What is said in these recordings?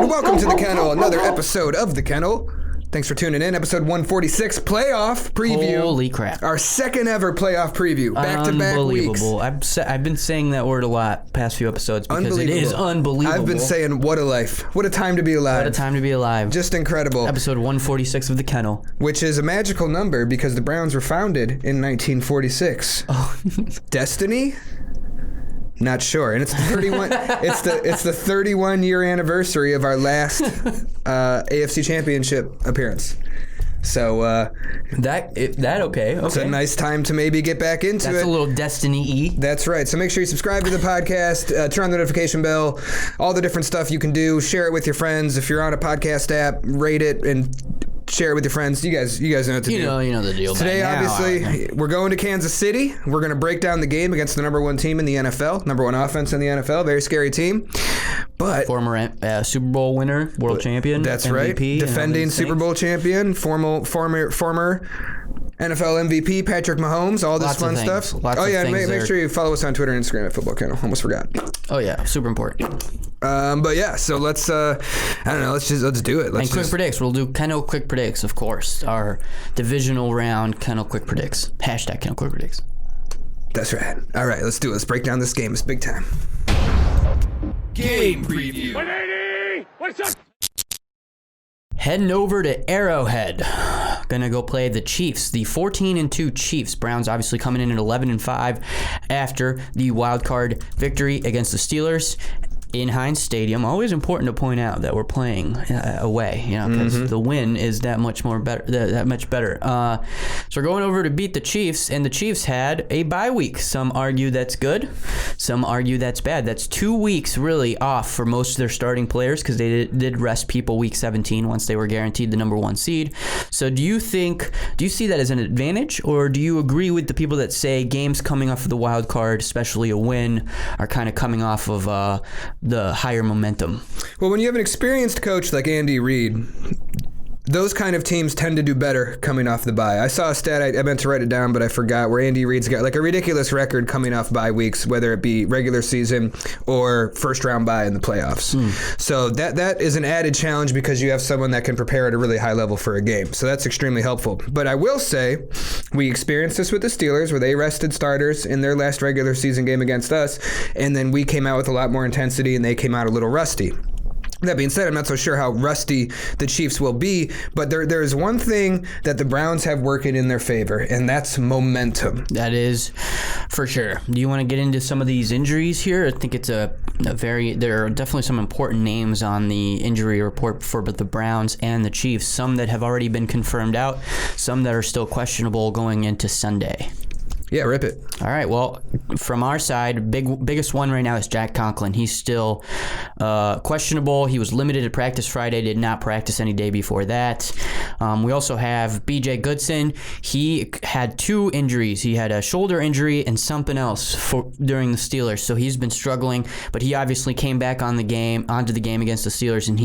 and welcome to the Kennel, another episode of the Kennel. Thanks for tuning in. Episode 146, playoff preview. Holy crap. Our second ever playoff preview. Back-to-back weeks. Unbelievable. I've been saying that word a lot past few episodes because it is unbelievable. I've been saying, what a life. What a time to be alive. What a time to be alive. Just incredible. Episode 146 of the Kennel. Which is a magical number because the Browns were founded in 1946. Oh. Destiny? Not sure, and it's the 31. it's the 31-year anniversary of our last AFC Championship appearance. So that okay. It's a nice time to maybe get back into it. That's a little Destiny-y. That's right. So make sure you subscribe to the podcast, turn on the notification bell, all the different stuff you can do. Share it with your friends. If you're on a podcast app, rate it and share it with your friends. You guys know what to do. You know the deal. Today, obviously, we're going to Kansas City. We're going to break down the game against the number one team in the NFL, number one offense in the NFL. Very scary team. But former Super Bowl winner, world champion. That's MVP, right. Defending Super Bowl champion, former NFL MVP, Patrick Mahomes, all this fun stuff. Make sure you follow us on Twitter and Instagram at Football Kennel. Almost forgot. Oh yeah, super important. But yeah, so let's I don't know, let's do it. Quick predicts. We'll do Kennel quick predicts, of course. Our divisional round Kennel quick predicts. Hashtag Kennel quick predicts. That's right. All right, let's do it. Let's break down this game. It's big time. Game preview. 180. What's up? Heading over to Arrowhead. Gonna go play the Chiefs, the 14-2 Chiefs. Browns obviously coming in at 11-5 after the wild card victory against the Steelers in Heinz Stadium. Always important to point out that we're playing away, because the win is that much better. So we're going over to beat the Chiefs, and the Chiefs had a bye week. Some argue that's good, some argue that's bad. That's 2 weeks really off for most of their starting players because they did rest people week 17 once they were guaranteed the number one seed. So do you see that as an advantage, or do you agree with the people that say games coming off of the wild card, especially a win, are kind of coming off of the higher momentum? Well, when you have an experienced coach like Andy Reid, those kind of teams tend to do better coming off the bye. I saw a stat, I meant to write it down, but I forgot, where Andy Reid's got like a ridiculous record coming off bye weeks, whether it be regular season or first round bye in the playoffs. So that is an added challenge because you have someone that can prepare at a really high level for a game. So that's extremely helpful. But I will say, we experienced this with the Steelers where they rested starters in their last regular season game against us, and then we came out with a lot more intensity and they came out a little rusty. That being said, I'm not so sure how rusty the Chiefs will be, but there is one thing that the Browns have working in their favor, and that's momentum. That is for sure. Do you want to get into some of these injuries here? I think it's there are definitely some important names on the injury report for both the Browns and the Chiefs, some that have already been confirmed out, some that are still questionable going into Sunday. Yeah, rip it. All right, well, from our side, biggest one right now is Jack Conklin. He's still questionable. He was limited to practice Friday, did not practice any day before that. We also have B.J. Goodson. He had 2 injuries. He had a shoulder injury and something else during the Steelers, so he's been struggling, but he obviously came back onto the game against the Steelers, and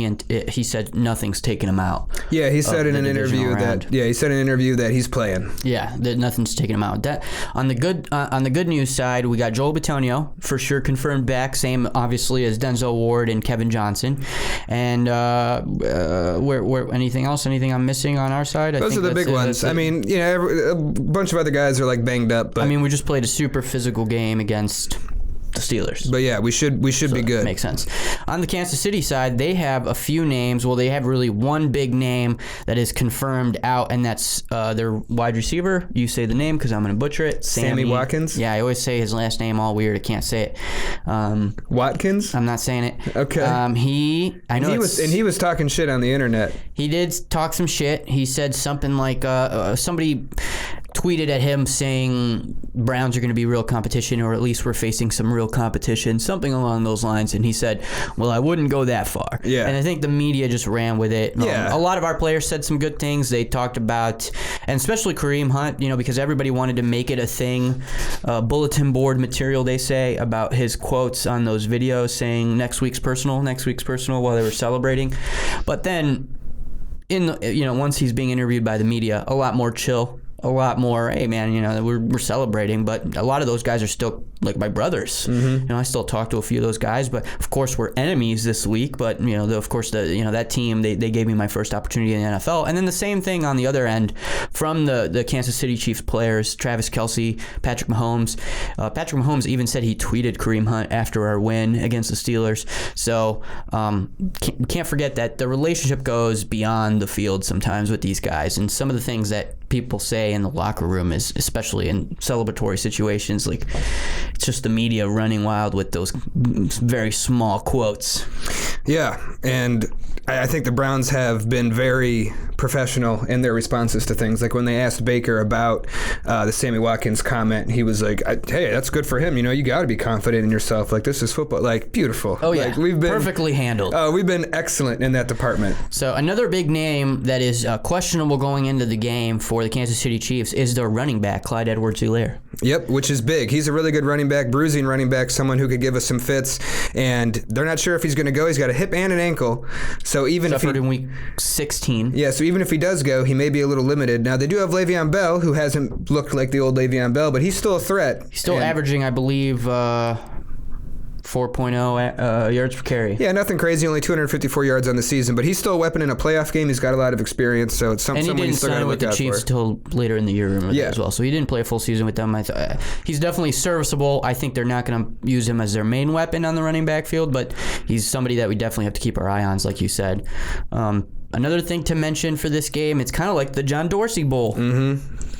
he said nothing's taking him out. Yeah, he said in an interview that he's playing. Yeah, that nothing's taking him out. On the good news side, we got Joel Bitonio for sure confirmed back, same obviously as Denzel Ward and Kevin Johnson. And where anything else? Anything I'm missing on our side? Those are the big ones. I mean, a bunch of other guys are like banged up. But I mean, we just played a super physical game against the Steelers. But yeah, we should be good. Makes sense. On the Kansas City side, they have a few names. Well, they have really one big name that is confirmed out, and that's their wide receiver. You say the name because I'm going to butcher it. Sammy Watkins? Yeah, I always say his last name all weird. I can't say it. Watkins? I'm not saying it. Okay. He was talking shit on the internet. He did talk some shit. He said something like somebody tweeted at him saying Browns are going to be real competition, or at least we're facing some real competition, something along those lines. And he said, well, I wouldn't go that far. Yeah. And I think the media just ran with it. Yeah. A lot of our players said some good things. They talked about, and especially Kareem Hunt, because everybody wanted to make it a thing, bulletin board material, they say, about his quotes on those videos saying next week's personal while they were celebrating. But then once he's being interviewed by the media, a lot more chill. a lot more, hey man, we're celebrating, but a lot of those guys are still like my brothers. I still talk to a few of those guys, but of course we're enemies this week. But of course that team, they gave me my first opportunity in the NFL. And then the same thing on the other end from the Kansas City Chiefs players, Travis Kelce, Patrick Mahomes. Patrick Mahomes even said he tweeted Kareem Hunt after our win against the Steelers. So can't forget that the relationship goes beyond the field sometimes with these guys, and some of the things that people say in the locker room is, especially in celebratory situations, like it's just the media running wild with those very small quotes. Yeah, and I think the Browns have been very professional in their responses to things. Like when they asked Baker about the Sammy Watkins comment, he was like, hey, that's good for him. You got to be confident in yourself. Like, this is football. Like, beautiful. Oh, yeah. Like, we've been perfectly handled. We've been excellent in that department. So another big name that is questionable going into the game for the Kansas City Chiefs is their running back, Clyde Edwards-Helaire. Yep, which is big. He's a really good running back, bruising running back, someone who could give us some fits. And they're not sure if he's going to go. He's got a hip and an ankle. So even Suffered if in week 16. Yeah, so even if he does go, he may be a little limited. Now, they do have Le'Veon Bell, who hasn't looked like the old Le'Veon Bell, but he's still a threat. He's still averaging, I believe, 4.0 yards per carry. Yeah, nothing crazy, only 254 yards on the season, but he's still a weapon in a playoff game. He's got a lot of experience, so it's something you still got to look out for. And he didn't sign with the Chiefs until later in the year as well, so he didn't play a full season with them. He's definitely serviceable. I think they're not going to use him as their main weapon on the running back field, but he's somebody that we definitely have to keep our eye on, like you said. Another thing to mention for this game, it's kind of like the John Dorsey Bowl.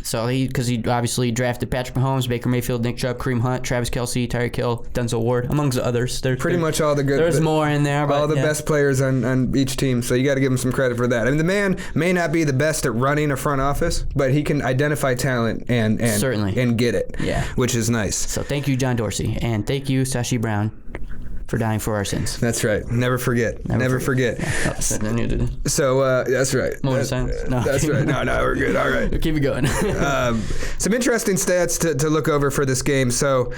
So because he obviously drafted Patrick Mahomes, Baker Mayfield, Nick Chubb, Kareem Hunt, Travis Kelce, Tyreek Hill, Denzel Ward, amongst others. Pretty much all the good. There's more in there. All the best players on each team, so you got to give him some credit for that. I mean, the man may not be the best at running a front office, but he can identify talent and certainly and get it. Yeah, which is nice. So thank you, John Dorsey, and thank you, Sashi Brown, for dying for our sins. That's right. Never forget. Never forget. Yeah. So that's right. Moment of silence? No. That's right. No, we're good. All right. We'll keep it going. Some interesting stats to look over for this game. So,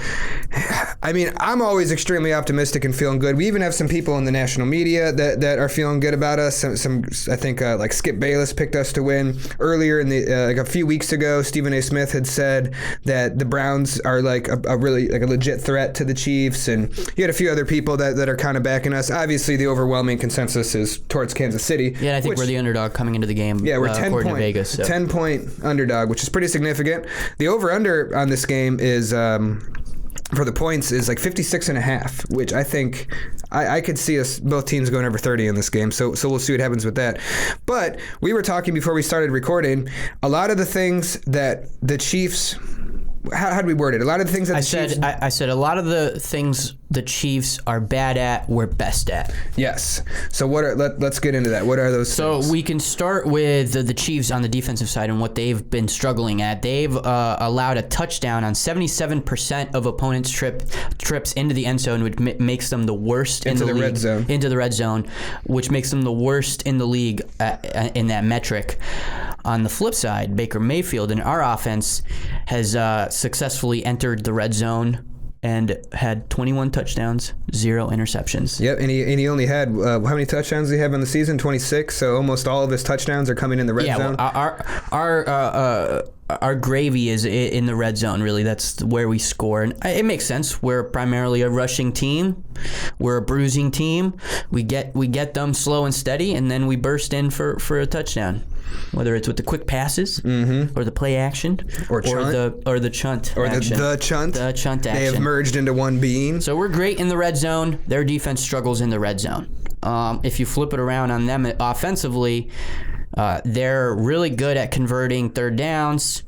I mean, I'm always extremely optimistic and feeling good. We even have some people in the national media that are feeling good about us. Some I think, like Skip Bayless picked us to win. Earlier in the like a few weeks ago, Stephen A. Smith had said that the Browns are like a really like a legit threat to the Chiefs, and you had a few other people that are kind of backing us. Obviously, the overwhelming consensus is towards Kansas City. Yeah, I think we're the underdog coming into the game. Yeah, we're 10-point Vegas. So. 10-point underdog, which is pretty significant. The over/under on this game is for the points is like 56.5, which I think I could see us both teams going over 30 in this game. So we'll see what happens with that. But we were talking before we started recording. A lot of the things that the Chiefs. How did we word it? A lot of the things that I said a lot of the things the Chiefs are bad at, we're best at. Yes. So let's get into that. What are those things? So we can start with the Chiefs on the defensive side and what they've been struggling at. They've allowed a touchdown on 77% of opponents' trips into the end zone, which makes them the worst in the league. Red zone. Into the red zone, which makes them the worst in the league in that metric. On the flip side, Baker Mayfield in our offense has successfully entered the red zone and had 21 touchdowns, 0 interceptions. Yep, and he only had, how many touchdowns did he have in the season? 26, so almost all of his touchdowns are coming in the red zone. Well, our gravy is in the red zone, really. That's where we score. And it makes sense. We're primarily a rushing team. We're a bruising team. We get them slow and steady, and then we burst in for a touchdown. Whether it's with the quick passes or the play action or the chunt or the chunt action. The chunt action. They have merged into one being. So we're great in the red zone. Their defense struggles in the red zone. If you flip it around on them offensively, they're really good at converting third downs.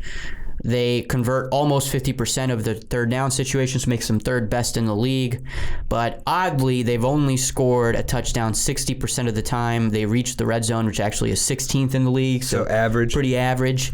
They convert almost 50% of the third down situations, makes them third best in the league. But oddly, they've only scored a touchdown 60% of the time. They reach the red zone, which actually is 16th in the league. So average. Pretty average.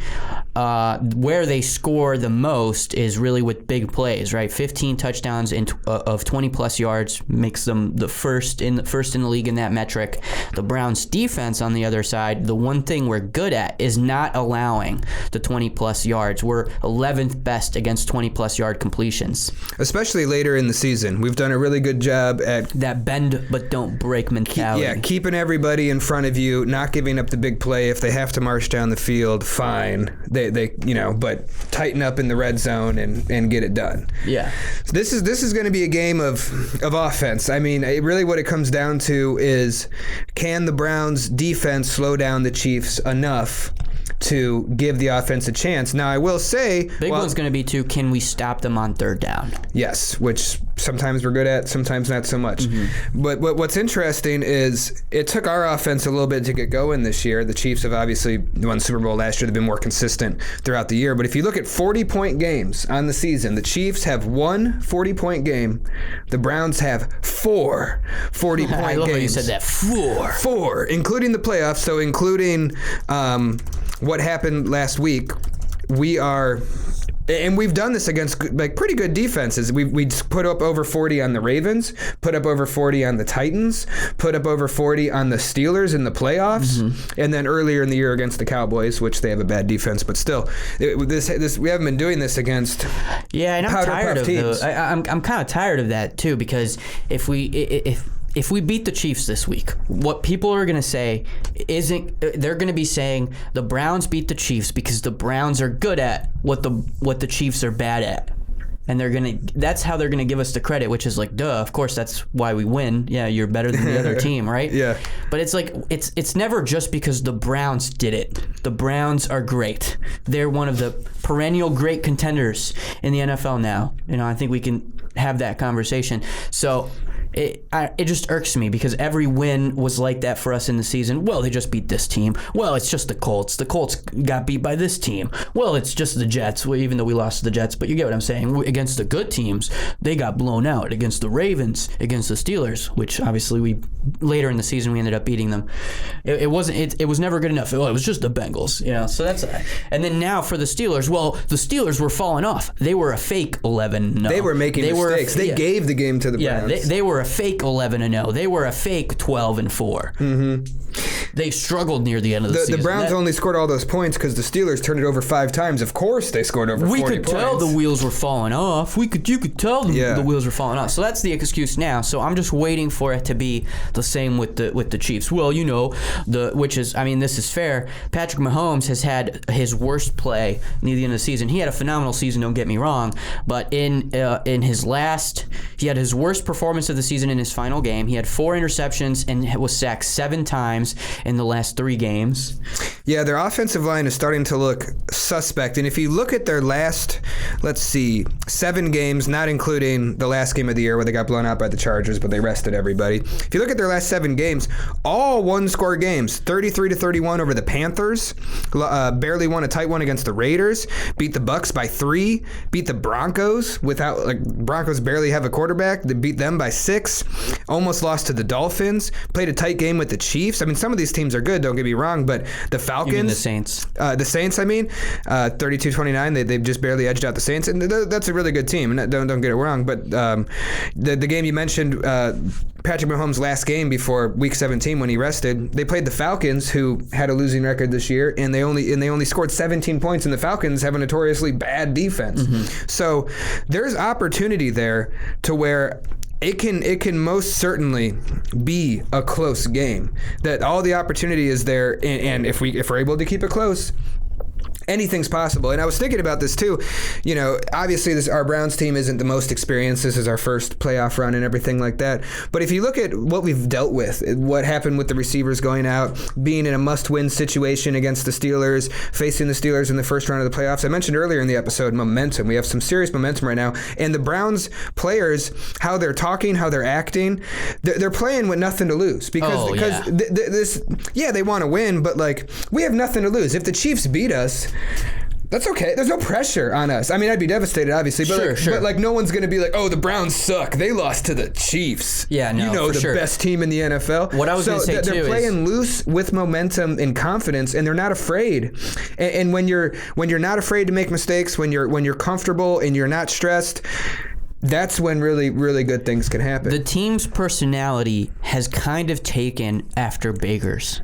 Where they score the most is really with big plays, right? 15 touchdowns of 20-plus yards makes them the first in the league in that metric. The Browns' defense, on the other side, the one thing we're good at is not allowing the 20-plus yards. We're 11th best against 20-plus yard completions. Especially later in the season. We've done a really good job at that bend but don't break mentality. Keeping everybody in front of you, not giving up the big play. If they have to march down the field, fine. they but tighten up in the red zone and get it done. Yeah. So this is going to be a game of offense. I mean, really what it comes down to is, can the Browns defense slow down the Chiefs enough to give the offense a chance? Now, I will say... Big one's going to be, too, can we stop them on third down? Yes, which sometimes we're good at, sometimes not so much. But what's interesting is it took our offense a little bit to get going this year. The Chiefs have obviously won the Super Bowl last year. They've been more consistent throughout the year. But if you look at 40-point games on the season, the Chiefs have one 40-point game. The Browns have 4 40-point games. I love how you said that. 4, including the playoffs, so including... what happened last week, we've done this against pretty good defenses. We put up over 40 on the Ravens, put up over 40 on the Titans, put up over 40 on the Steelers in the playoffs, and then earlier in the year against the Cowboys, which they have a bad defense, but still, this we haven't been doing this against. Yeah, and I'm tired of those. I'm kind of tired of that too, because if we beat the Chiefs this week, what people are going to say they're going to be saying the Browns beat the Chiefs because the Browns are good at what the Chiefs are bad at. And that's how they're going to give us the credit, which is like, duh, of course that's why we win. Yeah, you're better than the other team, right? Yeah. But it's like it's never just because the Browns did it. The Browns are great. They're one of the perennial great contenders in the NFL now. I think we can have that conversation. So it just irks me because every win was like that for us in the season. Well, they just beat this team. Well, it's just the Colts. The Colts got beat by this team. Well, it's just the Jets, even though we lost to the Jets. But you get what I'm saying. Against the good teams, they got blown out. Against the Ravens, against the Steelers, which obviously later in the season we ended up beating them. It was never good enough. Well, it was just the Bengals. So that's and then now for the Steelers. Well, the Steelers were falling off. They were a fake 11-0. They were making mistakes. They gave the game to the Browns. Yeah, they were a fake 11-0. They were a fake 12-4. They struggled near the end of the season. The Browns only scored all those points because the Steelers turned it over 5 times. Of course, they scored over 40 points. We could tell the wheels were falling off. You could tell the wheels were falling off. So that's the excuse now. So I'm just waiting for it to be the same with the Chiefs. Well, this is fair. Patrick Mahomes has had his worst play near the end of the season. He had a phenomenal season. Don't get me wrong, but in his last, he had his worst performance of the season in his final game. He had 4 interceptions and was sacked 7 times in the last 3 games. Yeah, their offensive line is starting to look suspect. And if you look at their last, 7 games, not including the last game of the year where they got blown out by the Chargers, but they rested everybody. If you look at their last 7 games, all one-score games, 33-31 over the Panthers, barely won a tight one against the Raiders, beat the Bucs by 3, beat the Broncos Broncos barely have a quarterback. They beat them by 6, almost lost to the Dolphins, played a tight game with the Chiefs. I mean, some of these teams are good, don't get me wrong, but the Falcons... You mean the Saints? 32-29, they've just barely edged out the Saints, and that's a really good team, and don't get it wrong, but the game you mentioned, Patrick Mahomes' last game before Week 17 when he rested, they played the Falcons, who had a losing record this year, and they only scored 17 points, and the Falcons have a notoriously bad defense. So there's opportunity there to where it can most certainly be a close game. That all the opportunity is there, and if we're able to keep it close, anything's possible. And I was thinking about this too. Obviously our Browns team isn't the most experienced. This is our first playoff run and everything like that. But if you look at what we've dealt with, what happened with the receivers going out, being in a must-win situation against the Steelers, facing the Steelers in the first round of the playoffs. I mentioned earlier in the episode, momentum. We have some serious momentum right now. And the Browns players, how they're talking, how they're acting, they're playing with nothing to lose. Because they want to win, but we have nothing to lose. If the Chiefs beat us, that's okay. There's no pressure on us. I mean, I'd be devastated, obviously, but sure. But no one's going to be like, "Oh, the Browns suck. They lost to the Chiefs." Yeah, no, the best team in the NFL. What I was going to say too they're playing loose with momentum and confidence, and they're not afraid. And when you're not afraid to make mistakes, when you're comfortable and you're not stressed, that's when really, really good things can happen. The team's personality has kind of taken after Baker's,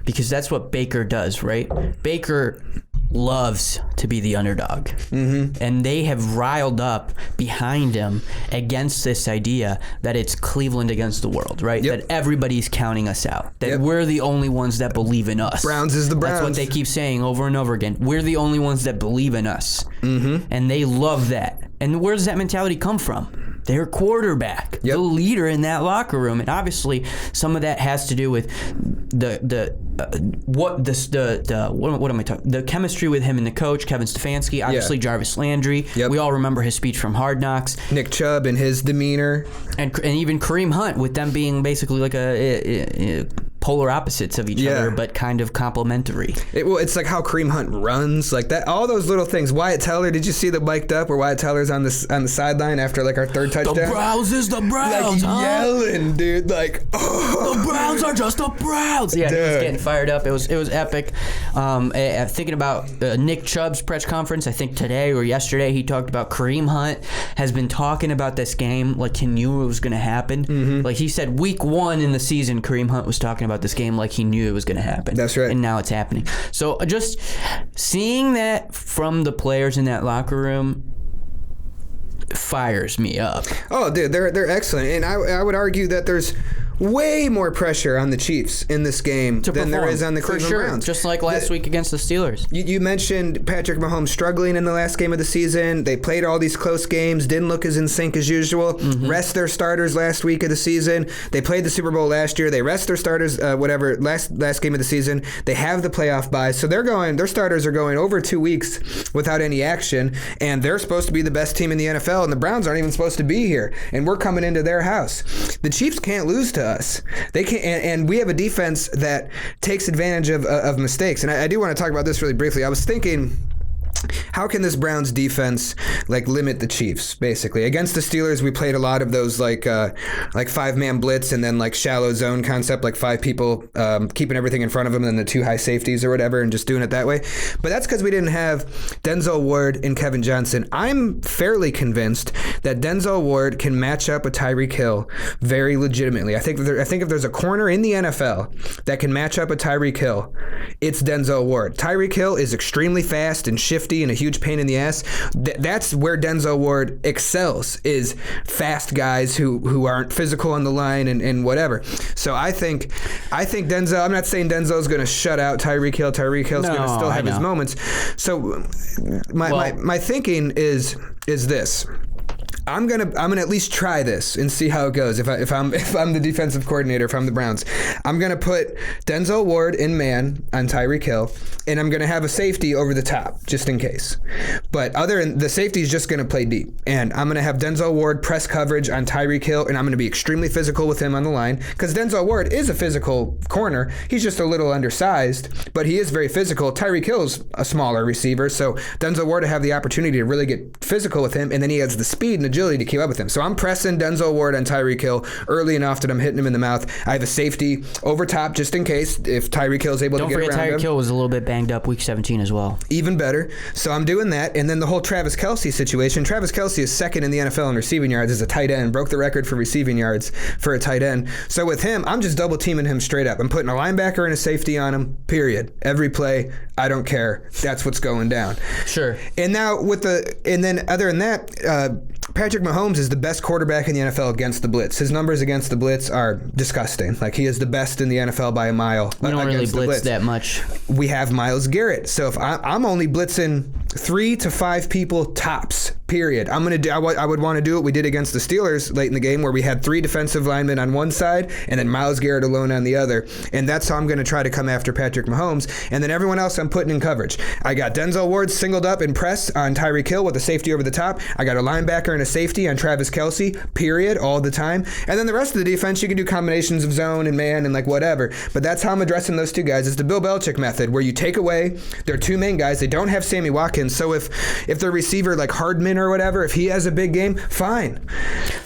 because that's what Baker does, right? Baker loves to be the underdog. Mm-hmm. And they have riled up behind him against this idea that it's Cleveland against the world, right? Yep. That everybody's counting us out. That we're the only ones that believe in us. Browns is the Browns. That's what they keep saying over and over again. We're the only ones that believe in us. Mm-hmm. And they love that. And where does that mentality come from? Their quarterback, the leader in that locker room. And obviously some of that has to do with the chemistry with him and the coach, Kevin Stefanski, obviously Jarvis Landry. Yep. We all remember his speech from Hard Knocks. Nick Chubb and his demeanor. And even Kareem Hunt, with them being basically like a polar opposites of each other, but kind of complementary. It's like how Kareem Hunt runs, like that. All those little things. Wyatt Teller, did you see the mic'd up where Wyatt Teller's on the sideline after like our third touchdown? The Browns is the Browns, like yelling, dude. Like, the Browns are just the Browns. Yeah, dude. He was getting fired up. It was epic. Thinking about Nick Chubb's press conference, I think today or yesterday, he talked about Kareem Hunt has been talking about this game like he knew it was going to happen. Mm-hmm. Like he said, week 1 in the season, Kareem Hunt was talking about this game like he knew it was going to happen. That's right. And now it's happening. So just seeing that from the players in that locker room fires me up. Oh, dude, they're excellent. And I would argue that there's way more pressure on the Chiefs in this game than there is on the Cleveland Browns. Just like last week against the Steelers. You mentioned Patrick Mahomes struggling in the last game of the season. They played all these close games, didn't look as in sync as usual. Mm-hmm. Rest their starters last week of the season. They played the Super Bowl last year. They rest their starters, last game of the season. They have the playoff bye. So their starters are going over 2 weeks without any action, and they're supposed to be the best team in the NFL, and the Browns aren't even supposed to be here, and we're coming into their house. The Chiefs can't lose to us. They can't, and we have a defense that takes advantage of mistakes. And I do want to talk about this really briefly. I was thinking, how can this Browns defense limit the Chiefs? Basically, against the Steelers, we played a lot of those like 5-man blitz and then like shallow zone concept, like 5 people keeping everything in front of them, and then the 2 high safeties or whatever, and just doing it that way. But that's because we didn't have Denzel Ward and Kevin Johnson. I'm fairly convinced that Denzel Ward can match up with Tyreek Hill very legitimately. I think if there's a corner in the NFL that can match up with Tyreek Hill, it's Denzel Ward. Tyreek Hill is extremely fast and shifty and a huge pain in the ass. That's where Denzel Ward excels, is fast guys who aren't physical on the line and whatever. So I think Denzel, I'm not saying Denzel's going to shut out Tyreek Hill. Tyreek Hill's going to still have his moments. So my thinking is this. I'm gonna at least try this and see how it goes. If I'm the defensive coordinator, if I'm the Browns, I'm gonna put Denzel Ward in man on Tyreek Hill, and I'm gonna have a safety over the top just in case. But the safety is just gonna play deep, and I'm gonna have Denzel Ward press coverage on Tyreek Hill, and I'm gonna be extremely physical with him on the line, because Denzel Ward is a physical corner. He's just a little undersized, but he is very physical. Tyreek Hill's a smaller receiver, so Denzel Ward to have the opportunity to really get physical with him, and then he has the speed and agility to keep up with him. So I'm pressing Denzel Ward on Tyreek Hill early enough that I'm hitting him in the mouth. I have a safety over top just in case if Tyreek Hill is able to get around him. Don't forget Tyreek Hill was a little bit banged up week 17 as well. Even better. So I'm doing that. And then the whole Travis Kelce situation. Travis Kelce is second in the NFL in receiving yards as a tight end. Broke the record for receiving yards for a tight end. So with him, I'm just double teaming him straight up. I'm putting a linebacker and a safety on him, period. Every play, I don't care. That's what's going down. Sure. And now other than that, Patrick Mahomes is the best quarterback in the NFL against the blitz. His numbers against the blitz are disgusting. Like, he is the best in the NFL by a mile. We don't really blitz that much. We have Myles Garrett. So if I'm only blitzing 3 to 5 people tops, period. I would want to do what we did against the Steelers late in the game, where we had 3 defensive linemen on one side and then Myles Garrett alone on the other. And that's how I'm going to try to come after Patrick Mahomes. And then everyone else I'm putting in coverage. I got Denzel Ward singled up in press on Tyreek Hill with a safety over the top. I got a linebacker and a safety on Travis Kelce, period, all the time. And then the rest of the defense, you can do combinations of zone and man and like whatever. But that's how I'm addressing those 2 guys. It's the Bill Belichick method, where you take away their 2 main guys. They don't have Sammy Watkins. So if their receiver like Hardman or whatever, if he has a big game, fine.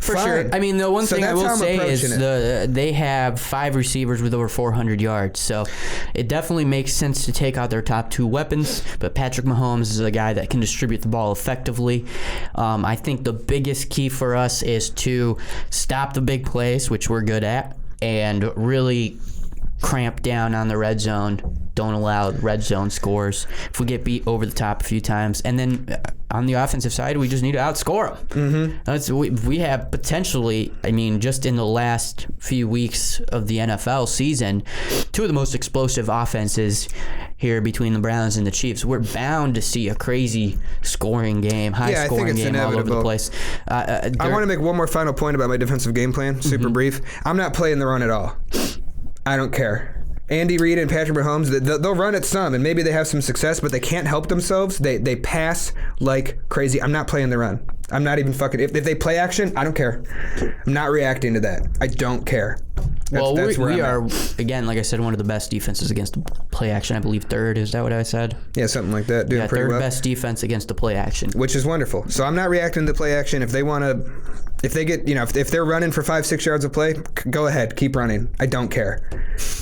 For sure. I mean, the one thing I will say is they have 5 receivers with over 400 yards. So it definitely makes sense to take out their top 2 weapons. But Patrick Mahomes is a guy that can distribute the ball effectively. I think the biggest key for us is to stop the big plays, which we're good at, and really cramp down on the red zone don't allow red zone scores, if we get beat over the top a few times, and then on the offensive side, we just need to outscore them. We have potentially, I mean, just in the last few weeks of the NFL season, two of the most explosive offenses here between the Browns and the Chiefs. We're bound to see a crazy scoring game, high-scoring game all over the place. I want to make one more final point about my defensive game plan, super brief. I'm not playing the run at all. I don't care. Andy Reid and Patrick Mahomes, they'll run at some, and maybe they have some success, but they can't help themselves. They pass like crazy. I'm not playing the run. I'm not even fucking... If they play action, I don't care. I'm not reacting to that. I don't care. That's we are, again, like I said, one of the best defenses against the play action. I believe third. Is that what I said? Yeah, something like that. Doing pretty third well. Best defense against the play action. Which is wonderful. So I'm not reacting to play action. If they want to... If they get, if they're running for 5-6 yards of play, go ahead, keep running. I don't care.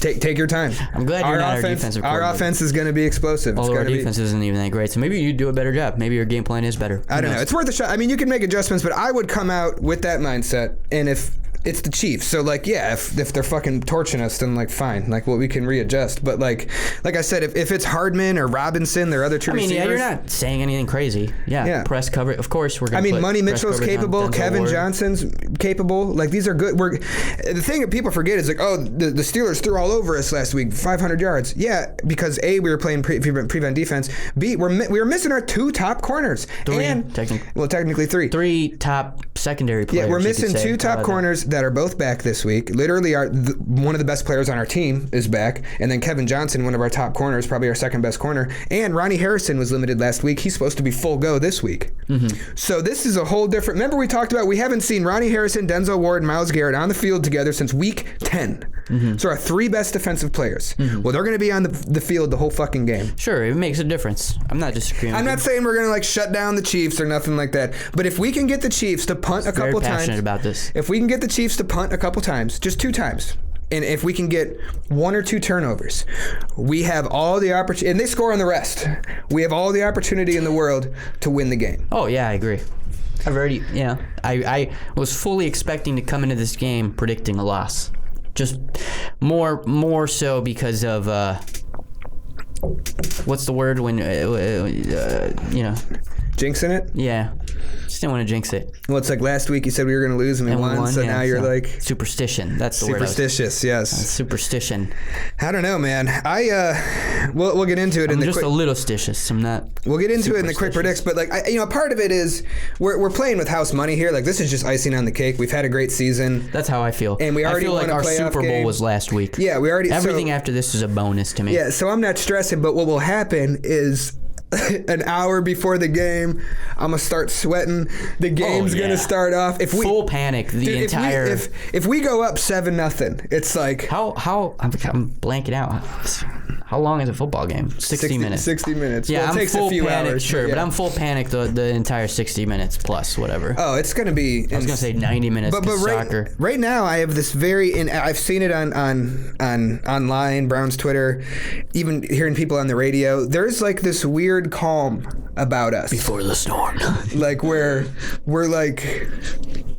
Take your time. I'm glad you're not our defensive coordinator. Our offense is going to be explosive. Although our defense isn't even that great, so maybe you do a better job. Maybe your game plan is better. I don't know. It's worth a shot. I mean, you can make adjustments, but I would come out with that mindset, and if it's the Chiefs, so if they're fucking torching us, then fine, we can readjust. But like I said, if it's Hardman or Robinson, their other two receivers. Yeah, you're not saying anything crazy. Yeah. Press cover. Of course, we're going to. Money Mitchell's capable. Kevin Johnson's capable. These are good. The thing that people forget is the Steelers threw all over us last week, 500 yards. Yeah, because A, we were playing prevent defense. B, we were missing our two top corners. Technically three. Three top secondary players. Yeah, we're missing two top corners that are both back this week. Literally, one of the best players on our team is back, and then Kevin Johnson, one of our top corners, probably our second best corner, and Ronnie Harrison was limited last week. He's supposed to be full go this week. So this is a whole different... Remember we talked about we haven't seen Ronnie Harrison, Denzel Ward, and Myles Garrett on the field together since week 10. So our three best defensive players. Well, they're going to be on the field the whole fucking game. Sure, it makes a difference. I'm not disagreeing. I'm not saying we're going to shut down the Chiefs or nothing like that, but if we can get the Chiefs to punt a couple times... Very passionate about this. If we can get the Chiefs to punt a couple times, just 2 times, and if we can get 1 or 2 turnovers, we have all the opportunity, and they score on the rest. We have all the opportunity in the world to win the game. Oh yeah, I agree. I've already, I was fully expecting to come into this game predicting a loss, just more so because of what's the word when jinxing it? Yeah. Just didn't want to jinx it. Well, it's like last week you said we were going to lose and we won, so now you're superstition. That's the word. Superstitious, yes. Superstition. I don't know, man. We'll get into it. I'm just a little stitious. I'm not. We'll get into it in the quick predicts, but part of it is we're playing with house money here. This is just icing on the cake. We've had a great season. That's how I feel. And we already feel like won a our playoff Super Bowl game. was last week. Yeah, we already. Everything after this is a bonus to me. Yeah, so I'm not stressing, but what will happen is an hour before the game, I'm gonna start sweating. The game's gonna start off. If we full panic, entire. If we go up 7-0, it's like how I'm blanking out. How long is a football game? 60 minutes. 60 minutes. Yeah, well, it takes a few hours. Sure, but I'm full panic the entire 60 minutes plus whatever. Oh, it's gonna be. I was gonna say 90 minutes. But soccer. Right now, I have this I've seen it on online, Browns Twitter, even hearing people on the radio. There's this weird calm about us before the storm. Where we're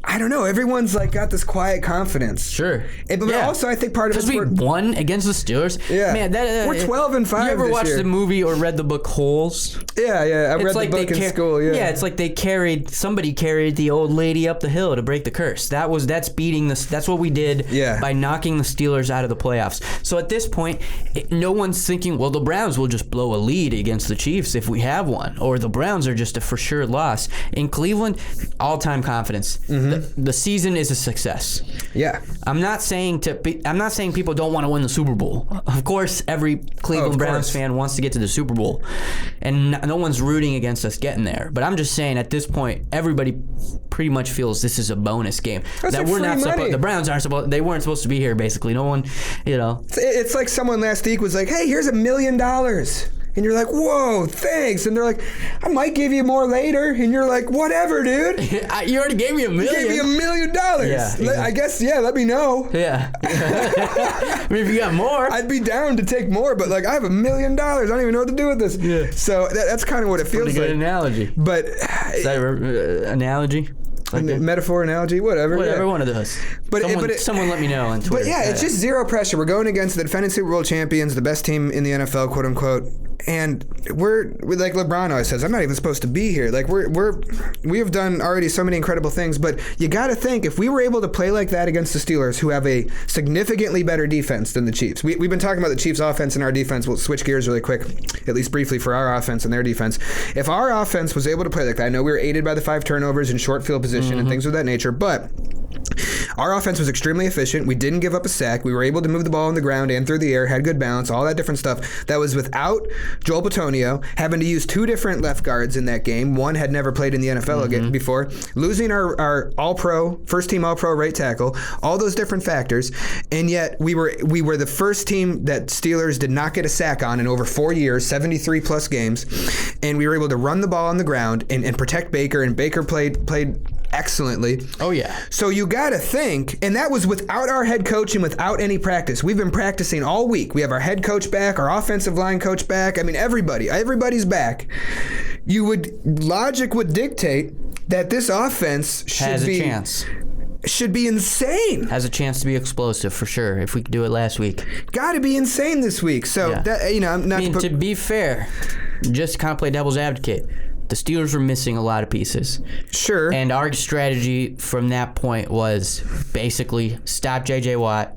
I don't know. Everyone's got this quiet confidence. Sure. But also, I think part of it because we won against the Steelers. Yeah. Man, we're 12-5. You ever this watched year. the movie or read the book Holes? Yeah. I read the book in school. Yeah. Yeah, it's like somebody carried the old lady up the hill to break the curse. That's beating this. That's what we did by knocking the Steelers out of the playoffs. So at this point, no one's thinking, well, the Browns will just blow a lead against the Chiefs if we have one, or the Browns are just a for sure loss. In Cleveland, all-time confidence. The season is a success. Yeah. I'm not saying people don't want to win the Super Bowl. Of course, every Cleveland Browns fan wants to get to the Super Bowl, and no one's rooting against us getting there. But I'm just saying, at this point, everybody pretty much feels this is a bonus game. That's that we're free not money. The Browns aren't supposed. They weren't supposed to be here. Basically, no one. It's like someone last week was like, "Hey, here's $1 million." And you're like, whoa, thanks. And they're like, I might give you more later. And you're like, whatever, dude. You already gave me $1 million. You gave me $1 million. Yeah, exactly. I guess, let me know. Yeah. I mean, if you got more. I'd be down to take more, but I have $1 million. I don't even know what to do with this. Yeah. So that's kind of what it feels like. Pretty good analogy. But. Is that an analogy? Metaphor, analogy, whatever. Whatever, yeah. one of those. But someone let me know on Twitter. But yeah, it's just zero pressure. We're going against the defending Super Bowl champions, the best team in the NFL, quote unquote. And we're like LeBron always says, I'm not even supposed to be here. Like we have done already so many incredible things, but you got to think if we were able to play like that against the Steelers, who have a significantly better defense than the Chiefs. We've been talking about the Chiefs' offense and our defense. We'll switch gears really quick, at least briefly, for our offense and their defense. If our offense was able to play like that, I know we were aided by the 5 turnovers in short field position and things of that nature, but our offense was extremely efficient. We didn't give up a sack. We were able to move the ball on the ground and through the air, had good balance, all that different stuff. That was without Joel Bitonio having to use 2 different left guards in that game. One had never played in the NFL again before. Losing our all-pro, first-team all-pro right tackle, all those different factors, and yet we were the first team that Steelers did not get a sack on in over 4 years, 73-plus games, and we were able to run the ball on the ground and protect Baker, and Baker played excellently. Oh, yeah. So you got to think, and that was without our head coach and without any practice. We've been practicing all week. We have our head coach back, our offensive line coach back. I mean, everybody's back. Logic would dictate that this offense should be insane. Has a chance to be explosive for sure. If we could do it last week, got to be insane this week. So I'm not. To be fair, just to kind of play devil's advocate, the Steelers were missing a lot of pieces. Sure. And our strategy from that point was basically stop J.J. Watt.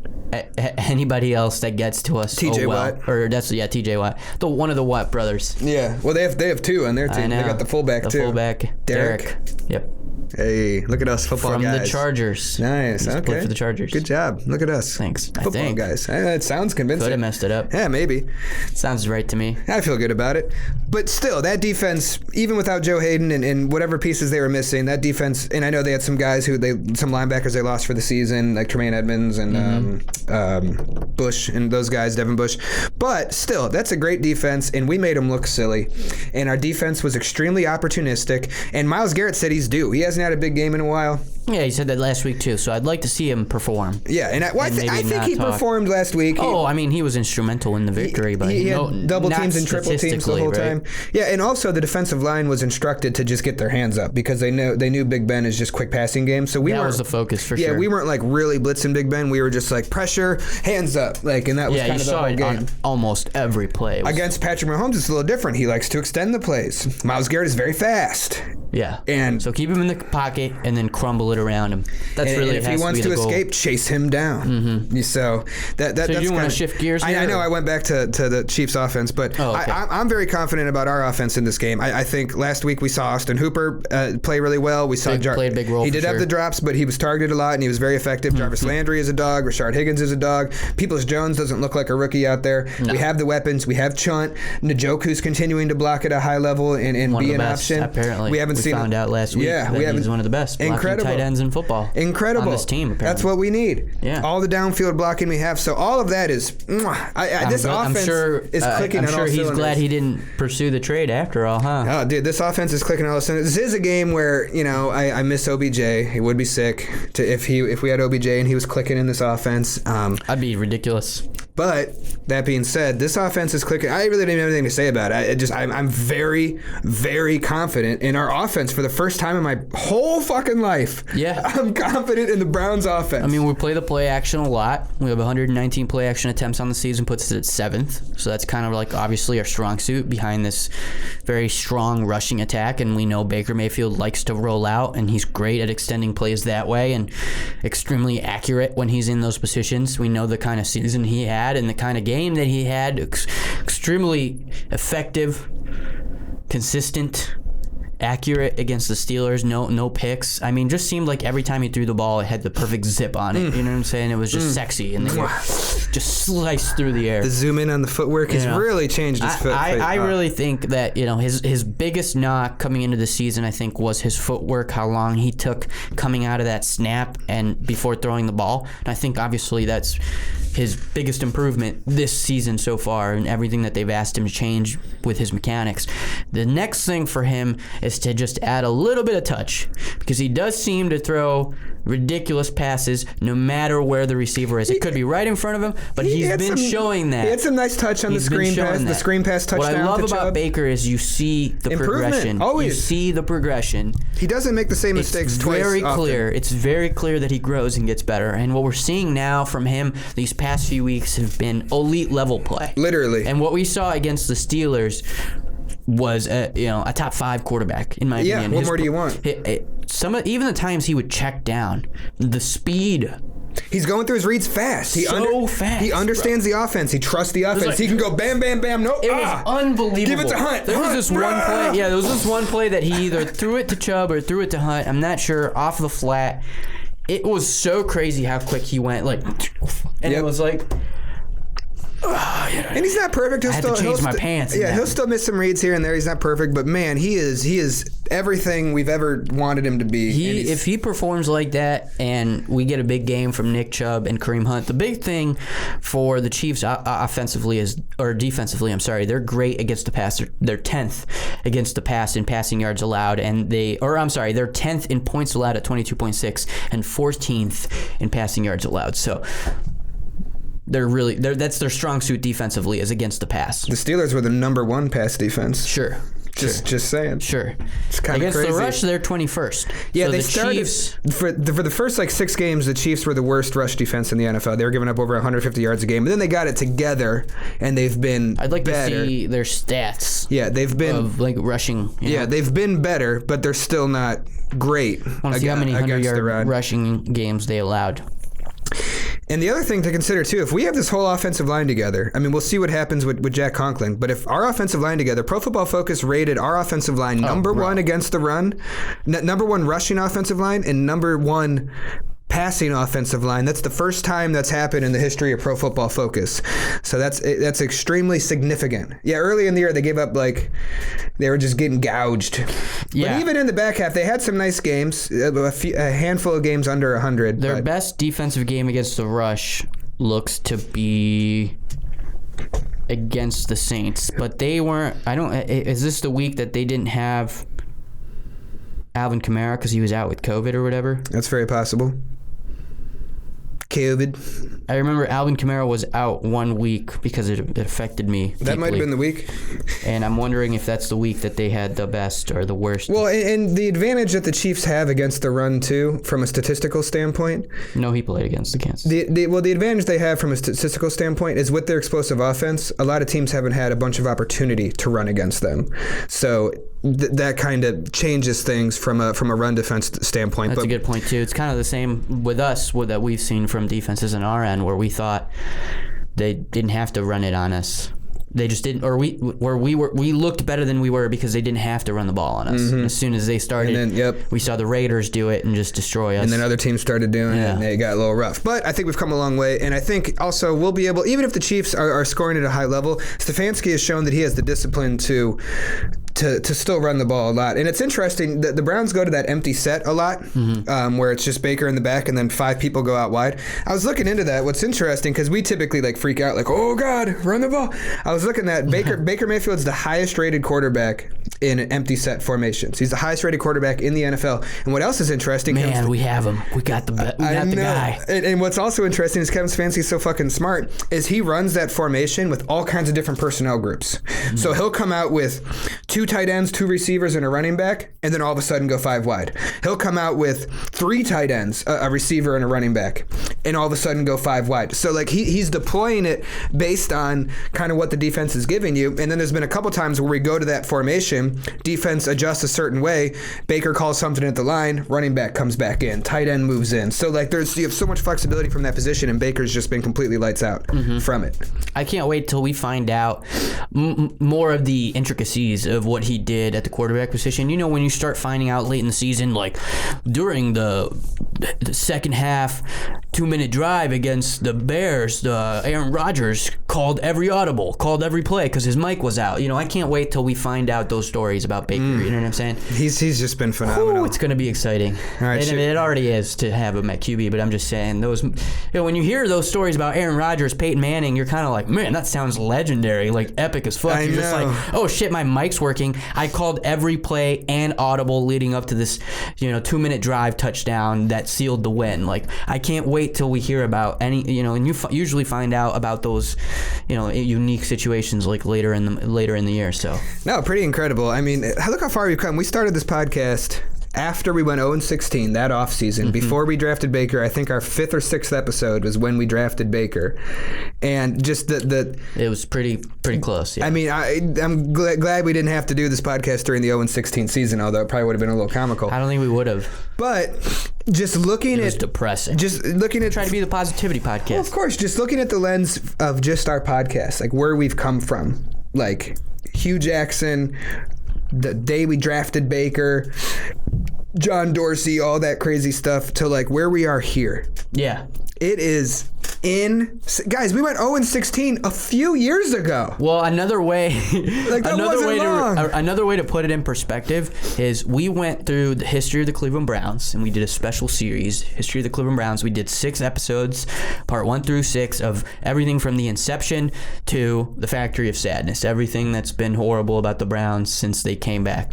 Anybody else that gets to us, T.J. Watt, or T.J. Watt, one of the Watt brothers. Yeah. Well, they have 2 on their team. They got the fullback too. The fullback, Derek. Yep. Hey, look at us, football guys. From the Chargers. Nice, okay. Played for the Chargers. Good job. Look at us. Thanks. Football guys. It sounds convincing. Could have messed it up. Yeah, maybe. Sounds right to me. I feel good about it. But still, that defense, even without Joe Hayden and whatever pieces they were missing, that defense, and I know they had some guys some linebackers they lost for the season, like Tremaine Edmonds and Bush and those guys, Devin Bush. But still, that's a great defense, and we made them look silly. And our defense was extremely opportunistic. And Myles Garrett said he's due. He hasn't had a big game in a while. Yeah, he said that last week too, so I'd like to see him perform. Yeah, and I think he performed last week. He was instrumental in the victory, but he had double teams and triple teams the whole time. Yeah, and also the defensive line was instructed to just get their hands up because they knew Big Ben is just quick passing game. So that was the focus for sure. Yeah, we weren't like really blitzing Big Ben. We were just like pressure, hands up, and that was kind of the whole game. On almost every play. Against Patrick Mahomes, it's a little different. He likes to extend the plays. Myles Garrett is very fast. Yeah, and so keep him in the pocket and then crumble it around him. That's really if he wants to escape, chase him down. So that's you want to shift gears here? I know I went back to the Chiefs offense, but I'm very confident about our offense in this game. I think last week we saw Austin Hooper play really well. We saw played a big role. He did have the drops, but he was targeted a lot and he was very effective. Jarvis Landry is a dog. Rashard Higgins is a dog. Peoples-Jones doesn't look like a rookie out there. No. We have the weapons. We have Chunt. Njoku's continuing to block at a high level and be an option. Apparently, we found out last week. Yeah, he's one of the best blocking tight ends in football. Incredible. On this team, apparently. That's what we need. Yeah. All the downfield blocking we have. So all of that is this offense is clicking on all cylinders. I'm sure he's glad he didn't pursue the trade after all, huh? Oh, dude, this offense is clicking on all cylinders. This is a game where, I miss OBJ. He would be sick if we had OBJ and he was clicking in this offense. I'd be ridiculous. But that being said, this offense is clicking. I really didn't have anything to say about it. I'm very, very confident in our offense for the first time in my whole fucking life. Yeah. I'm confident in the Browns offense. I mean, we play the play action a lot. We have 119 play action attempts on the season, puts us at 7th. So that's kind of like obviously our strong suit behind this very strong rushing attack. And we know Baker Mayfield likes to roll out, and he's great at extending plays that way and extremely accurate when he's in those positions. We know the kind of season he had and the kind of game that he had. Extremely effective, consistent, accurate against the Steelers. No picks. I mean, just seemed like every time he threw the ball, it had the perfect zip on it. You know what I'm saying? It was just sexy, and just sliced through the air. The zoom in on the footwork has really changed his foot. I really think that his biggest knock coming into the season, I think, was his footwork. How long he took coming out of that snap and before throwing the ball. And I think obviously that's his biggest improvement this season so far, and everything that they've asked him to change with his mechanics. The next thing for him is to just add a little bit of touch, because he does seem to throw ridiculous passes no matter where the receiver is. It could be right in front of him, but he's been showing that. He had some nice touch on the screen pass. The screen pass touchdown. What I love to about Chubb. Baker is you see the progression. Always. You see the progression. He doesn't make the same mistakes twice. It's very clear that he grows and gets better. And what we're seeing now from him these past few weeks have been elite level play. Literally. And what we saw against the Steelers was a top 5 quarterback in my opinion. Yeah, what more do you want? Even the times he would check down, the speed. He's going through his reads fast. Fast. He understands the offense. He trusts the offense. He can go bam, bam, bam. Nope. It was unbelievable. Give it to Hunt. There was this one play. Yeah, there was this one play that he either threw it to Chubb or threw it to Hunt. I'm not sure. Off the flat. It was so crazy how quick he went. It was like. And he's not perfect. I had to change my pants. Yeah, he'll still miss some reads here and there. He's not perfect, but man, he is everything we've ever wanted him to be. If he performs like that, and we get a big game from Nick Chubb and Kareem Hunt, the big thing for the Chiefs defensively, they're great against the pass. They're 10th against the pass in passing yards allowed, and they're 10th in points allowed at 22.6 and 14th in passing yards allowed. So. That's their strong suit defensively is against the pass. The Steelers were the number 1 pass defense. Sure. Just saying. Sure. It's kind of crazy. Against the rush, they're 21st. Yeah, so they the started Chiefs, for the first 6 games. The Chiefs were the worst rush defense in the NFL. They were giving up over 150 yards a game, but then they got it together, and they've been. I'd like better. to see their stats. Yeah, they've been of rushing. Yeah, they've been better, but they're still not great. I want to see how many 100-yard rushing games they allowed. And the other thing to consider, too, if we have this whole offensive line together, I mean, we'll see what happens with Jack Conklin, but if our offensive line together, Pro Football Focus rated our offensive line number 1 against the run, number 1 rushing offensive line, and number 1 passing offensive line. That's the first time that's happened in the history of Pro Football Focus. So that's extremely significant. Yeah, early in the year they gave up they were just getting gouged. Yeah. But even in the back half, they had some nice games. A handful of games under 100. Their best defensive game against the rush looks to be against the Saints, but they weren't. Is this the week that they didn't have Alvin Kamara because he was out with COVID or whatever? That's very possible. COVID. I remember Alvin Kamara was out 1 week because it affected me deeply. That might have been the week. And I'm wondering if that's the week that they had the best or the worst. Well, and the advantage that the Chiefs have against the run, too, from a statistical standpoint. No, he played against the Kansas. The advantage they have from a statistical standpoint is with their explosive offense, a lot of teams haven't had a bunch of opportunity to run against them. So that kind of changes things from a run defense standpoint. That's a good point, too. It's kind of the same with us that we've seen from defenses on our end where we thought they didn't have to run it on us. They just didn't, or we looked better than we were because they didn't have to run the ball on us. Mm-hmm. As soon as they started, we saw the Raiders do it and just destroy us. And then other teams started doing it, and they got a little rough. But I think we've come a long way, and I think also we'll be able, even if the Chiefs are scoring at a high level, Stefanski has shown that he has the discipline to still run the ball a lot. And it's interesting that the Browns go to that empty set a lot, where it's just Baker in the back and then 5 people go out wide. I was looking into that. What's interesting, because we typically freak out oh God, run the ball. I was looking at Baker Mayfield's the highest rated quarterback in empty set formations. He's the highest rated quarterback in the NFL. And what else is interesting? Man, we have him. We got the guy. And what's also interesting is Kevin Stefanski's so fucking smart is he runs that formation with all kinds of different personnel groups. Mm-hmm. So he'll come out with 2 tight ends, 2 receivers, and a running back, and then all of a sudden go 5 wide. He'll come out with 3 tight ends, a receiver, and a running back, and all of a sudden go 5 wide. So he's deploying it based on kind of what the defense is giving you. And then there's been a couple times where we go to that formation, defense adjusts a certain way, Baker calls something at the line, running back comes back in, tight end moves in. So you have so much flexibility from that position, and Baker's just been completely lights out from it. I can't wait till we find out more of the intricacies of what he did at the quarterback position. You know, when you start finding out late in the season, during the second half, 2-minute drive against the Bears, Aaron Rodgers called every audible, called every play because his mic was out. I can't wait till we find out those stories about Baker. You know what I'm saying? He's just been phenomenal. Ooh, it's going to be exciting. All right, and it already is to have him at QB, but I'm just saying when you hear those stories about Aaron Rodgers, Peyton Manning, you're kind of like, man, that sounds legendary, like epic as fuck. You're just like, oh shit, my mic's working. I called every play and audible leading up to this, 2-minute drive touchdown that sealed the win. Like, I can't wait till we hear about any, and you usually find out about those, unique situations like later in the year. So no, pretty incredible. I mean, look how far we've come. We started this podcast after we went 0-16 that offseason, before we drafted Baker. I think our 5th or 6th episode was when we drafted Baker, and just it was pretty close. Yeah. I mean, I'm glad we didn't have to do this podcast during the 0-16 season, although it probably would have been a little comical. I don't think we would have. But just looking it was depressing. Just looking at try to be the positivity podcast. Well, of course, just looking at the lens of just our podcast, like where we've come from, like Hugh Jackson, the day we drafted Baker, John Dorsey, all that crazy stuff, to like where we are here. Yeah. It is guys, we went 0-16 a few years ago. Well, another way long. Another way to put it in perspective is we went through the history of the Cleveland Browns, and we did a special series, History of the Cleveland Browns. We did 6 episodes, part 1 through 6, of everything from the inception to the Factory of Sadness, everything that's been horrible about the Browns since they came back.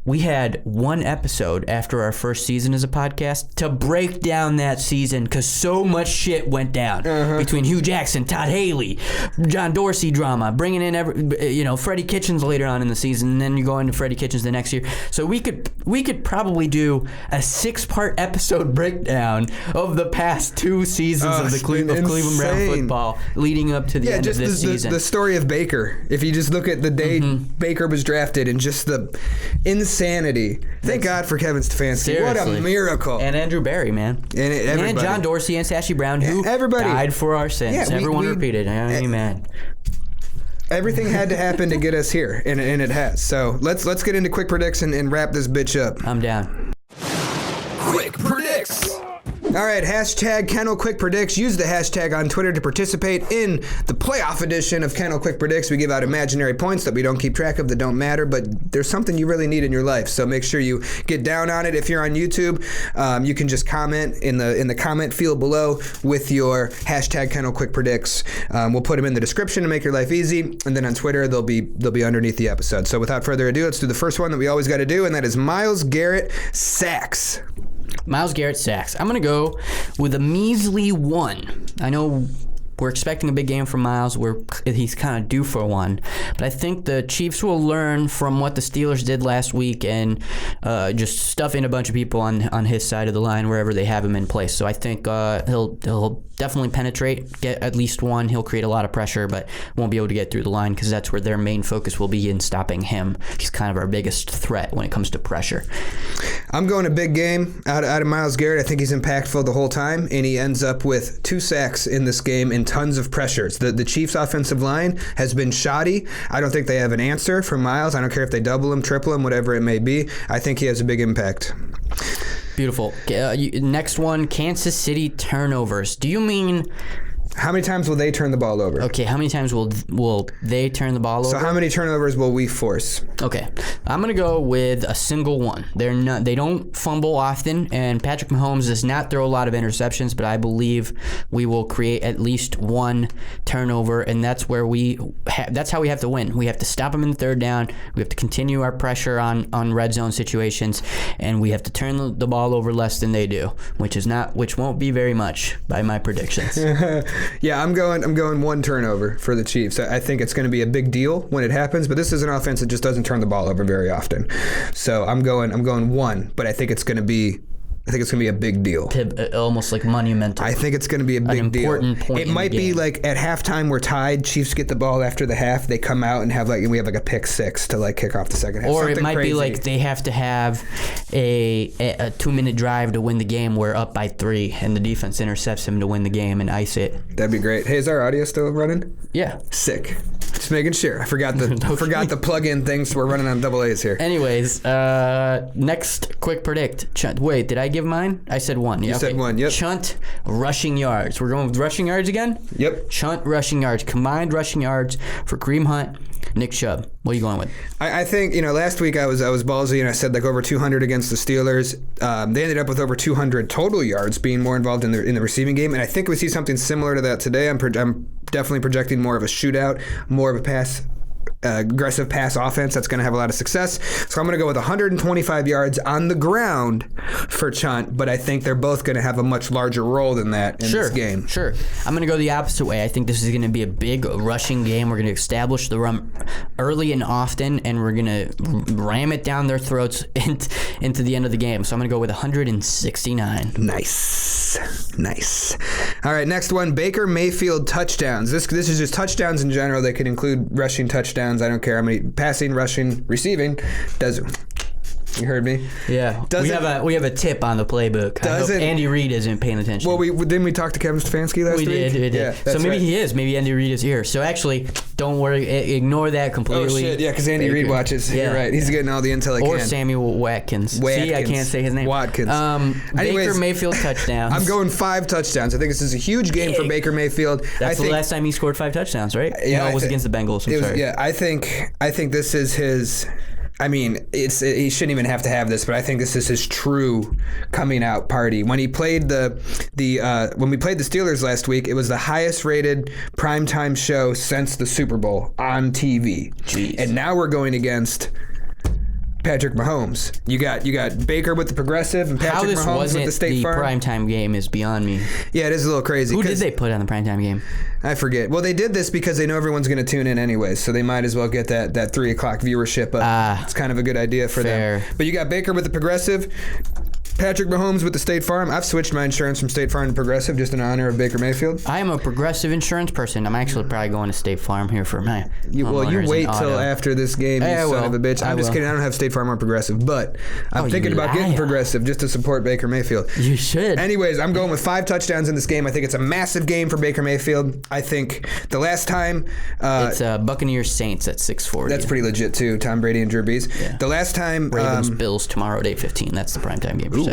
We had 1 episode after our first season as a podcast to break down that season because so much shit went down between Hugh Jackson, Todd Haley, John Dorsey drama, bringing in Freddie Kitchens later on in the season, and then you go into Freddie Kitchens the next year. So we could probably do a 6-part episode breakdown of the past 2 seasons of Cleveland Brown football leading up to the end of this season. The story of Baker. If you just look at the day Baker was drafted and just the insanity. Thank God for Kevin Stefanski. Seriously. What a miracle. And Andrew Barry, man. And John Dorsey and Sashi Brown, who died for our sins. Yeah, everyone repeated. Amen. Everything had to happen to get us here, and it has. So let's get into quick predicts and wrap this bitch up. I'm down. Quick predicts. All right, hashtag Kennel Quick Predicts. Use the hashtag on Twitter to participate in the playoff edition of Kennel Quick Predicts. We give out imaginary points that we don't keep track of, that don't matter, but there's something you really need in your life. So make sure you get down on it. If you're on YouTube, you can just comment in the comment field below with your hashtag Kennel Quick Predicts. We'll put them in the description to make your life easy, and then on Twitter they'll be underneath the episode. So without further ado, let's do the first one that we always got to do, and that is Myles Garrett sacks. Myles Garrett sacks. I'm going to go with a measly 1. I know we're expecting a big game from Myles. He's kind of due for one. But I think the Chiefs will learn from what the Steelers did last week and just stuff in a bunch of people on his side of the line wherever they have him in place. So I think he'll definitely penetrate, get at least one. He'll create a lot of pressure, but won't be able to get through the line because that's where their main focus will be, in stopping him. He's kind of our biggest threat when it comes to pressure. I'm going a big game out of Myles Garrett. I think he's impactful the whole time, and he ends up with 2 sacks in this game and tons of pressures. The Chiefs' offensive line has been shoddy. I don't think they have an answer for Myles. I don't care if they double him, triple him, whatever it may be. I think he has a big impact. Beautiful. Next one, Kansas City turnovers. Do you mean... How many times will they turn the ball over? Okay, how many times will they turn the ball over? So how many turnovers will we force? Okay, I'm going to go with a single one. They don't fumble often, and Patrick Mahomes does not throw a lot of interceptions, but I believe we will create at least 1 turnover, and that's where that's how we have to win. We have to stop them in the 3rd down. We have to continue our pressure on red zone situations, and we have to turn the ball over less than they do, which won't be very much by my predictions. Yeah, I'm going 1 turnover for the Chiefs. I think it's going to be a big deal when it happens, but this is an offense that just doesn't turn the ball over very often. So I'm going 1, but I think it's going to be a big deal. Almost like monumental. I think it's going to be a big deal. Point it might be like at halftime we're tied. Chiefs get the ball after the half. They come out and we have a pick 6 to kick off the second half. Or Something it might crazy. be like they have to have a 2-minute drive to win the game. We're up by 3 and the defense intercepts him to win the game and ice it. That'd be great. Hey, is our audio still running? Yeah. Sick. Just Just making sure. I forgot the plug-in things. We're running on double A's here. Anyways, next quick predict. Chunt. Wait, did I give mine? I said one. Yeah, You said one, yep. Chunt rushing yards. We're going with rushing yards again? Yep. Chunt rushing yards. Combined rushing yards for Kareem Hunt, Nick Chubb. What are you going with? I think, last week I was ballsy and I said like over 200 against the Steelers. They ended up with over 200 total yards, being more involved in the receiving game. And I think we see something similar to that today. I'm definitely projecting more of a shootout, more of a aggressive pass offense that's going to have a lot of success. So I'm going to go with 125 yards on the ground for Chunt, but I think they're both going to have a much larger role than that in this game. Sure. I'm going to go the opposite way. I think this is going to be a big rushing game. We're going to establish the run early and often, and we're going to ram it down their throats into the end of the game. So I'm going to go with 169. Nice. All right, next one, Baker Mayfield touchdowns. This is just touchdowns in general. They could include rushing touchdowns. I don't care how many, passing, rushing, receiving. You heard me? Yeah. We have a tip on the playbook. I hope Andy Reid isn't paying attention. Well, didn't we talk to Kevin Stefanski last week? We did. Yeah, so maybe he is. Maybe Andy Reid is here. So actually, don't worry. Ignore that completely. Oh, shit. Yeah, because Andy Reid watches. Yeah. You're right. He's getting all the intel he can. Or Sammy Watkins. See, I can't say his name. Watkins. Baker Mayfield touchdowns. I'm going 5 touchdowns. I think this is a huge game for Baker Mayfield. That's the last time he scored 5 touchdowns, right? Yeah, no, it was against the Bengals. I'm sorry. Yeah, I think this is his... I mean, he shouldn't even have to have this, but I think this is his true coming out party. When he played when we played the Steelers last week, it was the highest rated primetime show since the Super Bowl on TV. Jeez. And now we're going against Patrick Mahomes. You got Baker with the Progressive and Patrick Mahomes with the State Farm. How this wasn't the primetime game is beyond me. Yeah, it is a little crazy. Who did they put on the primetime game? I forget. Well, they did this because they know everyone's going to tune in anyways, so they might as well get that 3 o'clock viewership up. It's kind of a good idea for them. But you got Baker with the Progressive, Patrick Mahomes with the State Farm. I've switched my insurance from State Farm to Progressive just in honor of Baker Mayfield. I am a Progressive insurance person. I'm actually probably going to State Farm here for my you wait till after this game, you son of a bitch. I'm just kidding. I don't have State Farm or Progressive, but I'm thinking about getting Progressive just to support Baker Mayfield. You should. Anyways, I'm going with 5 touchdowns in this game. I think it's a massive game for Baker Mayfield. I think the last time... it's Buccaneers Saints at 6:40. That's pretty legit, too. Tom Brady and Drew Brees. Yeah. The last time... Ravens Bills tomorrow at 8:15. That's the primetime game for Saturday.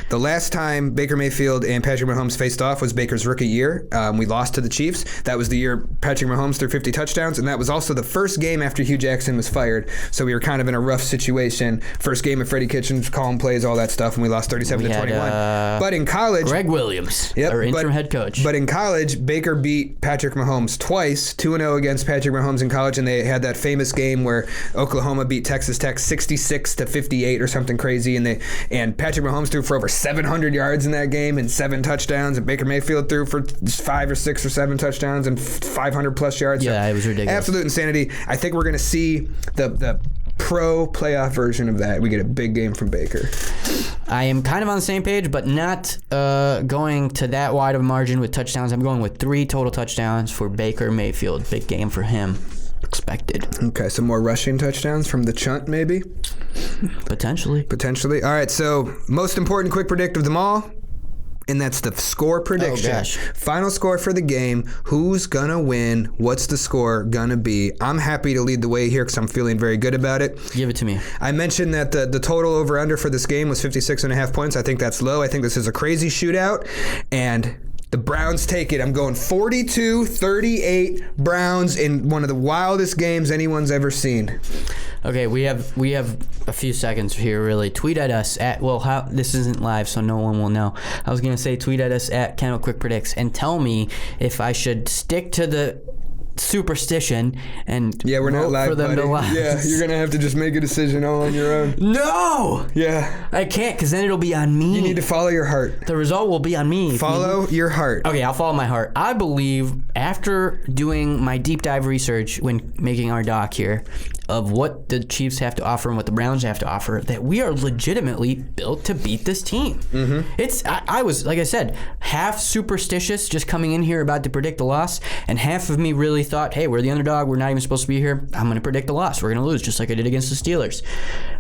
The last time Baker Mayfield and Patrick Mahomes faced off was Baker's rookie year. We lost to the Chiefs. That was the year Patrick Mahomes threw 50 touchdowns, and that was also the first game after Hugh Jackson was fired. So we were kind of in a rough situation. First game of Freddie Kitchens, calling plays, all that stuff, and we lost 37-21. But in college... Greg Williams, our interim head coach. But in college, Baker beat Patrick Mahomes twice, 2-0 against Patrick Mahomes in college, and they had that famous game where Oklahoma beat Texas Tech 66-58 or something crazy, and Patrick Mahomes threw for over 700 yards in that game and 7 touchdowns, and Baker Mayfield threw for 5 or 6 or 7 touchdowns and 500 plus yards. Yeah, it was ridiculous. Absolute insanity. I think we're going to see the pro playoff version of that. We get a big game from Baker. I am kind of on the same page, but not going to that wide of a margin with touchdowns. I'm going with 3 total touchdowns for Baker Mayfield. Big game for him. Expected. Okay, some more rushing touchdowns from the Chunt, maybe? Potentially. All right, so most important quick predict of them all, and that's the score prediction. Oh, gosh. Final score for the game. Who's going to win? What's the score going to be? I'm happy to lead the way here because I'm feeling very good about it. Give it to me. I mentioned that the total over-under for this game was 56.5 points. I think that's low. I think this is a crazy shootout, and... the Browns take it. I'm going 42-38 Browns in one of the wildest games anyone's ever seen. Okay, we have a few seconds here, really. Tweet at us at, this isn't live, so no one will know. I was going to say tweet at us at Kennel Quick Predicts and tell me if I should stick to the superstition and we're not live, for them buddy. to lie. Yeah, you're going to have to just make a decision all on your own. No! Yeah. I can't, because then it'll be on me. You need to follow your heart. The result will be on me. Follow your heart. Okay, I'll follow my heart. I believe, after doing my deep dive research when making our doc here, of what the Chiefs have to offer and what the Browns have to offer, that we are legitimately built to beat this team. Mm-hmm. I was, like I said, half superstitious just coming in here about to predict the loss, and half of me really thought, hey, we're the underdog, we're not even supposed to be here, I'm going to predict the loss, we're going to lose, just like I did against the Steelers.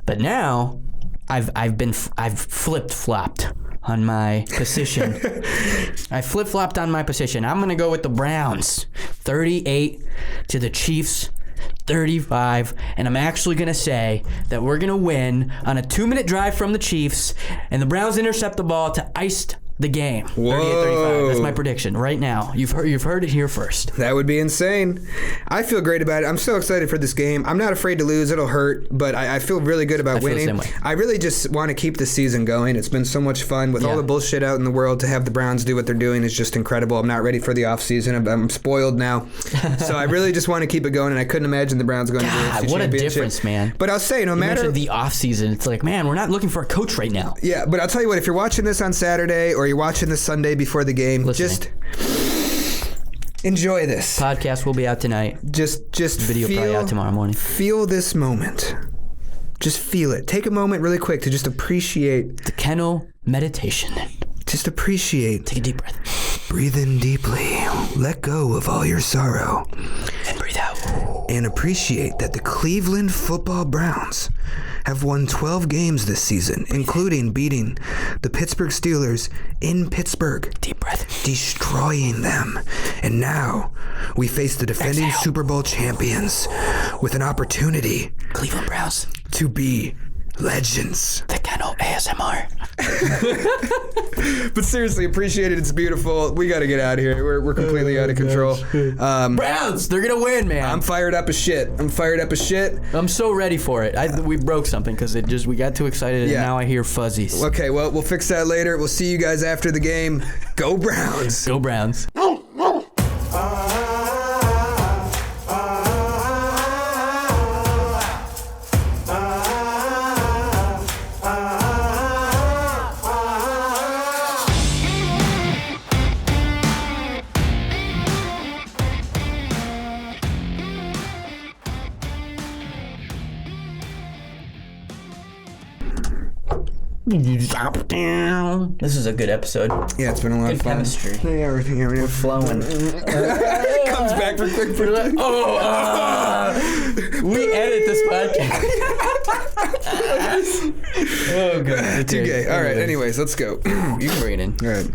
But now, I've flip-flopped on my position. I flip-flopped on my position. I'm going to go with the Browns. 38 to the Chiefs 35, and I'm actually going to say that we're going to win on a 2-minute drive from the Chiefs, and the Browns intercept the ball to ice the game. 38-35. That's my prediction right now. You've heard it here first. That would be insane. I feel great about it. I'm so excited for this game. I'm not afraid to lose. It'll hurt, but I feel really good about winning. Feel the same way. I really just want to keep the season going. It's been so much fun with all the bullshit out in the world. To have the Browns do what they're doing is just incredible. I'm not ready for the offseason. I'm spoiled now. So I really just want to keep it going, and I couldn't imagine the Browns going to the AFC what Championship. a difference, man. But I'll say, no you matter... mentioned the offseason. It's like, man, we're not looking for a coach right now. Yeah, but I'll tell you what, if you're watching this on Saturday or you're watching this Sunday before the game, just enjoy this. Podcast will be out tonight. Just video probably out tomorrow morning. Feel this moment. Just feel it. Take a moment really quick to just appreciate the Kennel meditation. Just appreciate. Take a deep breath. Breathe in deeply. Let go of all your sorrow. And breathe out. And appreciate that the Cleveland Football Browns have won 12 games this season, including beating the Pittsburgh Steelers in Pittsburgh. Deep breath. Destroying them. And now we face the defending Super Bowl champions with an opportunity. Cleveland Browns. To be legends. The Kennel ASMR. But seriously, appreciate it. It's beautiful. We got to get out of here. We're completely out of control. Browns, they're going to win, man. I'm fired up as shit. I'm so ready for it. We broke something because we got too excited, and now I hear fuzzies. Okay, well, we'll fix that later. We'll see you guys after the game. Go Browns. Go Browns. This is a good episode. Yeah, it's been a lot of fun. Chemistry. Yeah, everything. We're flowing. Comes back for quick. We edit this podcast. Oh, God. Too gay. All right, anyways, let's go. You can bring it in. All right.